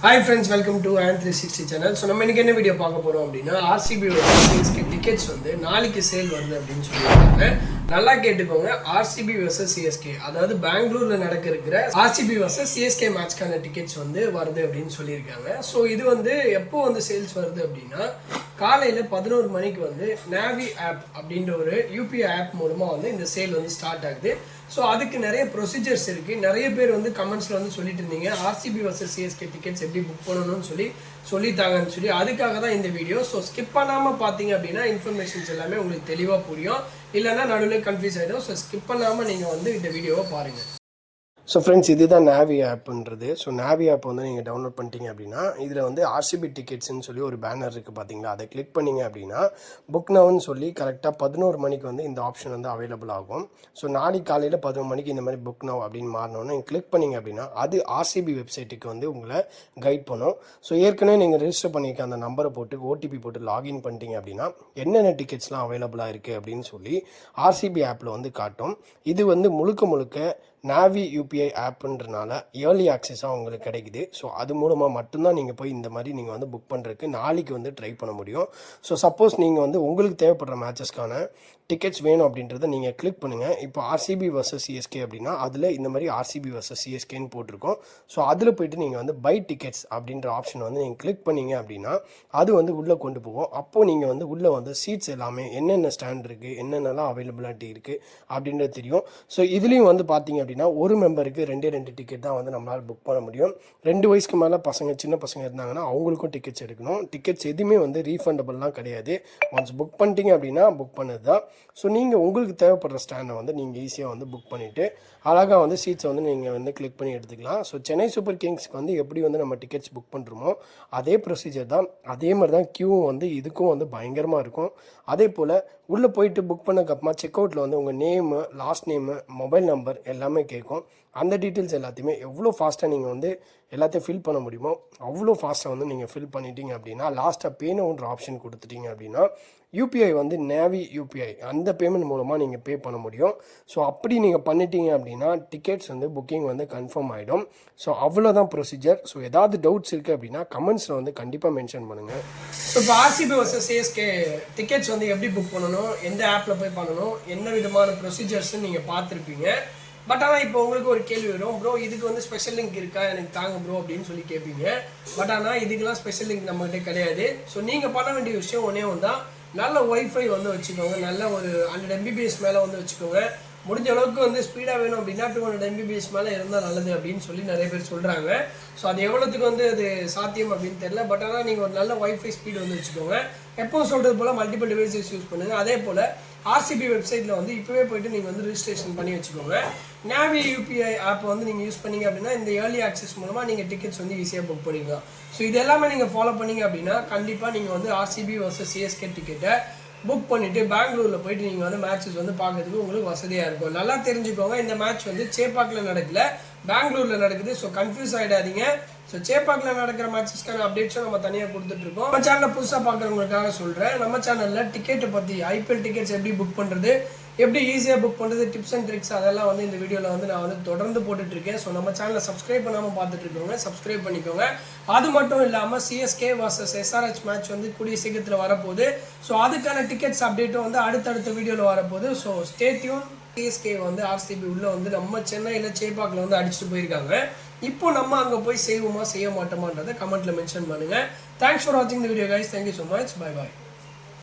Hi friends, welcome to An360 channel. So நம்ம இன்னைக்கு என்ன வீடியோ பார்க்க போறோம் அப்படின்னா RCB vs டிக்கெட்ஸ் வந்து நாளைக்கு சேல் வருது அப்படின்னு சொல்லியிருக்காங்க. நல்லா கேட்டுக்கோங்க. RCB vs CSK, அதாவது பெங்களூர்ல நடக்க இருக்கிற RCB vs CSK மேட்ச்க்கான டிக்கெட்ஸ் வந்து வருது அப்படின்னு சொல்லியிருக்காங்க. ஸோ இது வந்து எப்போ வந்து சேல்ஸ் வருது அப்படின்னா காலையில் 11 மணிக்கு வந்து நாவி ஆப் அப்படின்ற ஒரு யூபிஐ ஆப் மூலமாக வந்து இந்த சேல் வந்து ஸ்டார்ட் ஆகுது. ஸோ அதுக்கு நிறைய ப்ரொசீஜர்ஸ் இருக்குது. நிறைய பேர் வந்து கமெண்ட்ஸில் வந்து சொல்லிட்டு இருந்தீங்க RCB vs CSK டிக்கெட்ஸ் எப்படி புக் பண்ணணும்னு சொல்லித்தாங்கன்னு சொல்லி. அதுக்காக தான் இந்த வீடியோ. ஸோ ஸ்கிப் பண்ணாமல் பார்த்தீங்க அப்படின்னா இன்ஃபர்மேஷன்ஸ் எல்லாமே உங்களுக்கு தெளிவாக புரியும். இல்லைன்னா நடுவில் கன்ஃபியூஸ் ஆகிடும். ஸோ ஸ்கிப் பண்ணாமல் நீங்கள் வந்து இந்த வீடியோவை பாருங்கள். ஸோ ஃப்ரெண்ட்ஸ், இதுதான் நாவி ஆப்புன்றது. ஸோ நாவி ஆப் வந்து நீங்கள் டவுன்லோட் பண்ணிட்டீங்க அப்படின்னா இதில் வந்து RCB டிக்கெட்ஸ்ன்னு சொல்லி ஒரு பேனர் இருக்குது பார்த்தீங்களா, அதை கிளிக் பண்ணிங்க அப்படின்னா புக் நவுன்னு சொல்லி கரெக்டாக 11 மணிக்கு வந்து இந்த ஆப்ஷன் வந்து அவைலபிள் ஆகும். ஸோ நாளைக்கு காலையில் 11 மணிக்கு இந்த மாதிரி புக் நவ் அப்படின்னு மாறினோன்னு நீங்கள் கிளிக் பண்ணிங்க அப்படின்னா அது RCB வெப்சைட்டுக்கு வந்து உங்களை கைட் பண்ணும். ஸோ ஏற்கனவே நீங்கள் ரெஜிஸ்டர் பண்ணிக்க அந்த நம்பரை போட்டு OTP போட்டு லாகின் பண்ணிட்டீங்க அப்படின்னா என்னென்ன டிக்கெட்ஸ்லாம் அவைலபிளாக இருக்குது அப்படின்னு சொல்லி RCB ஆப்பில் வந்து காட்டும். இது வந்து முழுக்க நாவி யூபிஐ ஆப்புன்றனால ஏர்லி ஆக்சஸாக உங்களுக்கு கிடைக்குது. ஸோ அது மூலமாக மட்டும்தான் நீங்கள் போய் இந்த மாதிரி நீங்கள் வந்து புக் பண்ணுறதுக்கு நாளைக்கு வந்து ட்ரை பண்ண முடியும். ஸோ சப்போஸ் நீங்கள் வந்து உங்களுக்கு தேவைப்படுற மேட்சஸ்க்கான டிக்கெட்ஸ் வேணும் அப்படின்றத நீங்கள் கிளிக் பண்ணுங்கள். இப்போ RCB vs CSK அப்படின்னா அதில் இந்த மாதிரி RCB vs CSKன்னு போட்டிருக்கோம். ஸோ அதில் போய்ட்டு நீங்கள் வந்து பை டிக்கெட்ஸ் அப்படின்ற ஆப்ஷன் வந்து நீங்கள் கிளிக் பண்ணிங்க அப்படின்னா அது வந்து உள்ளே கொண்டு போகும். அப்போது நீங்கள் வந்து உள்ளே வந்து சீட்ஸ் எல்லாமே என்னென்ன ஸ்டாண்ட் இருக்குது, என்னென்னலாம் அவைலபிலிட்டி இருக்குது அப்படின்றது தெரியும். ஸோ இதுலேயும் வந்து பார்த்தீங்க அப்படின்னா ஒரு மெம்பருக்கு 2 டிக்கெட் தான் வந்து நம்மளால் புக் பண்ண முடியும். 2 வயசுக்கு மேலே பசங்க, சின்ன பசங்க இருந்தாங்கன்னா அவங்களுக்கும் டிக்கெட்ஸ் எடுக்கணும். டிக்கெட்ஸ் எதுவுமே வந்து ரீஃபண்டபிள்லாம் கிடையாது. ஒன்ஸ் புக் பண்ணிட்டீங்க அப்படின்னா புக் பண்ணது தான். ஸோ நீங்கள் உங்களுக்கு தேவைப்படுற ஸ்டாண்டை வந்து நீங்கள் ஈஸியாக வந்து புக் பண்ணிவிட்டு அழகாக வந்து சீட்ஸை வந்து நீங்கள் வந்து கிளிக் பண்ணி எடுத்துக்கலாம். ஸோ சென்னை சூப்பர் கிங்ஸ்க்கு வந்து எப்படி வந்து நம்ம டிக்கெட்ஸ் புக் பண்ணுறோமோ அதே ப்ரொசீஜர் தான். அதே மாதிரி தான் க்யூவும் வந்து இதுக்கும் வந்து பயங்கரமாக இருக்கும். அதே போல் உள்ளே போயிட்டு புக் பண்ணக்கப்புறமா செக் அவுட்டில் வந்து உங்கள் name, last name, mobile number எல்லாமே கேட்கும். அந்த டீட்டெயில்ஸ் எல்லாத்தையுமே எவ்வளோ ஃபாஸ்ட்டாக நீங்கள் வந்து எல்லாத்தையும் ஃபில் பண்ண முடியுமோ அவ்வளோ ஃபாஸ்ட்டாக வந்து நீங்கள் ஃபில் பண்ணிட்டீங்க அப்படின்னா லாஸ்ட்டாக பேனோன்ற ஆப்ஷன் கொடுத்துட்டீங்க அப்படின்னா யூபிஐ வந்து நாவி யூபிஐ அந்த பேமெண்ட் மூலமாக நீங்கள் பே பண்ண முடியும். ஸோ அப்படி நீங்கள் பண்ணிட்டீங்க அப்படின்னா டிக்கெட்ஸ் வந்து புக்கிங் வந்து கன்ஃபார்ம் ஆகிடும். ஸோ அவ்வளோதான் ப்ரொசீஜர். ஸோ ஏதாவது டவுட்ஸ் இருக்குது அப்படின்னா கமெண்ட்ஸில் வந்து கண்டிப்பாக மென்ஷன் பண்ணுங்கள். ஸோ இப்போ RCB vs CSK டிக்கெட்ஸ் வந்து எப்படி புக் பண்ணணும், எந்த ஆப்பில் போய் பண்ணணும், என்ன விதமான ப்ரொசீஜர்ஸ்ன்னு நீங்கள் பார்த்துருப்பீங்க. பட் ஆனால் இப்போ உங்களுக்கு ஒரு கேள்வி வரும், ப்ரோ இதுக்கு வந்து ஸ்பெஷல் லிங்க் இருக்கா எனக்கு தாங்க ப்ரோ அப்படின்னு சொல்லி கேட்பீங்க. பட் ஆனால் இதுக்கெல்லாம் ஸ்பெஷல் லிங்க் நம்மகிட்ட கிடையாது. ஸோ நீங்கள் பண்ண வேண்டிய விஷயம் ஒன்றே ஒன்று தான், நல்ல ஒய்ஃபை வந்து வச்சுக்கோங்க. நல்ல ஒரு 100 MBPS மேலே வந்து வச்சுக்கோங்க. முடிஞ்ச அளவுக்கு வந்து ஸ்பீடாக வேணும் அப்படின்னா 200 MBPS மேலே இருந்தால் நல்லது அப்படின்னு சொல்லி நிறைய பேர் சொல்கிறாங்க. ஸோ அது எவ்வளோத்துக்கு வந்து அது சாத்தியம் அப்படின்னு தெரியல. பட் ஆனால் நீங்கள் ஒரு நல்ல ஒய்ஃபை ஸ்பீடு வந்து வச்சுக்கோங்க. எப்போவும் சொல்கிறது போல் மல்டிபிள் டிவைசஸ் யூஸ் பண்ணுங்கள். அதே போல் RCB வெப்சைட்டில் வந்து இப்போவே போய்ட்டு நீங்கள் வந்து ரிஜிஸ்ட்ரேஷன் பண்ணி வச்சுக்கோங்க. நாவி யூபிஐ ஆப் வந்து நீங்கள் யூஸ் பண்ணிங்க அப்படின்னா இந்த ஏர்லி ஆக்சஸ் மூலமாக நீங்கள் டிக்கெட்ஸ் வந்து ஈஸியாக புக் பண்ணிக்கலாம். ஸோ இது எல்லாமே நீங்கள் ஃபாலோ பண்ணிங்க அப்படின்னா கண்டிப்பாக நீங்கள் வந்து RCB vs CSK டிக்கெட்டை புக் பண்ணிவிட்டு பெங்களூரில் போயிட்டு நீங்கள் வந்து மேட்சஸ் வந்து பார்க்கறதுக்கு உங்களுக்கு வசதியாக இருக்கும். நல்லா தெரிஞ்சுக்கோங்க, இந்த மேட்ச் வந்து சேப்பாக்கில் நடக்கல, பெங்களூரில் நடக்குது. ஸோ கன்ஃபியூஸ் ஆகிடாதீங்க. ஸோ சேப்பாக்கில் நடக்கிற மேட்சஸ்க்கான அப்டேட்ஸும் நம்ம தனியாக கொடுத்துட்ருக்கோம். நம்ம சேனலில் புதுசாக பார்க்குறவங்களுக்காக சொல்கிறேன், நம்ம சேனலில் டிக்கெட்டை பற்றி IPL டிக்கெட்ஸ் எப்படி புக் பண்ணுறது, எப்படி ஈஸியாக புக் பண்ணுறது, டிப்ஸ் அண்ட் ட்ரிக்ஸ் அதெல்லாம் வந்து இந்த வீடியோவில் வந்து நான் வந்து தொடர்ந்து போட்டுட்ருக்கேன். ஸோ நம்ம சேனலை சப்ஸ்கிரைப் பண்ணாமல் பார்த்துட்ருக்கோங்க, சப்ஸ்கிரைப் பண்ணிக்கோங்க. அது மட்டும் இல்லாமல் CSK vs SRH மேட்ச் வந்து கூடிய சீக்கிரத்தில் வரப்போகுது. ஸோ அதுக்கான டிக்கெட்ஸ் அப்டேட்டும் வந்து அடுத்தடுத்த வீடியோவில் வரப்போகுது. So stay tune. CSK வந்து RCB உள்ளே வந்து நம்ம சென்னையில் சேப்பாக்கில் வந்து அடிச்சுட்டு போயிருக்காங்க. இப்போ நம்ம அங்கே போய் செய்வோமா செய்ய மாட்டோமான்றதை கமெண்ட்டில் மென்ஷன் பண்ணுங்கள். தேங்க்ஸ் ஃபார் வாட்சிங் the video guys. Thank you so much. Bye bye.